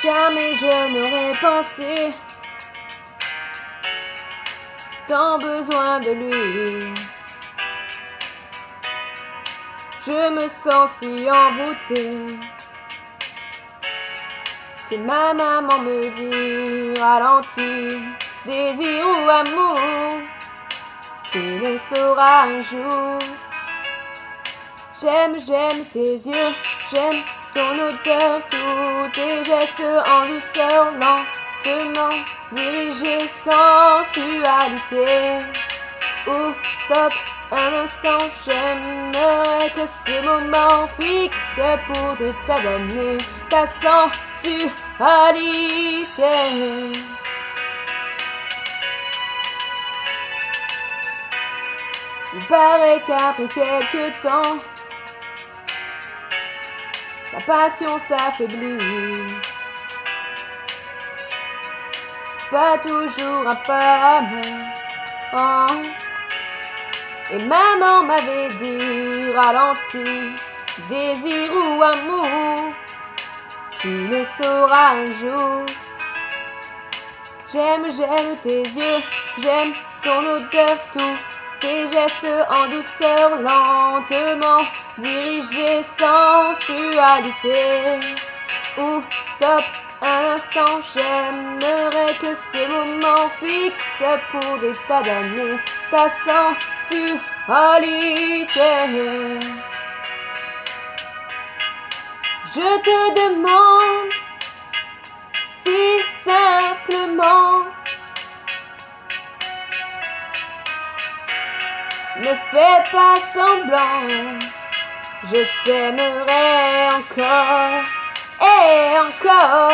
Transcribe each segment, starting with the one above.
Jamais je n'aurais pensé tant besoin de lui. Je me sens si envoûtée que ma maman me dit ralentis, désir ou amour, tu le sauras un jour. J'aime tes yeux, j'aime ton odeur, tous tes gestes en douceur, lentement dirigés, sensualité. Ou stop un instant, j'aimerais que ce moment fixe pour des tas d'années ta sensualité. Il paraît qu'après quelques temps, la passion s'affaiblit. Pas toujours apparemment. Et maman m'avait dit ralentis, désir ou amour, tu le sauras un jour. J'aime tes yeux, j'aime ton odeur, tous tes gestes en douceur, lentement dirigés, sensualité. Ou stop un instant, j'aimerais que ce moment fixe pour des tas d'années ta sensualité. Je te demande si simplement, ne fais pas semblant, je t'aimerai encore et encore.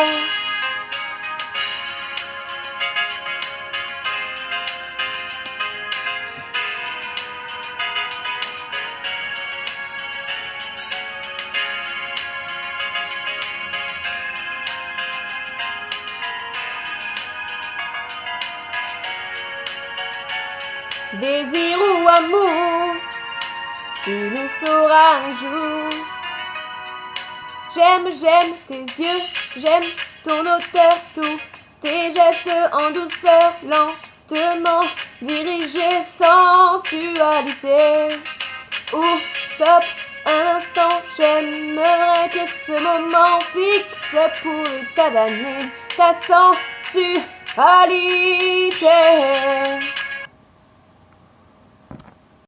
Désir ou amour, tu le sauras un jour. J'aime tes yeux, j'aime ton odeur, tous tes gestes en douceur, lentement dirigés, sensualité. Ou stop un instant, j'aimerais que ce moment fixe pour des tas d'années ta sensualité.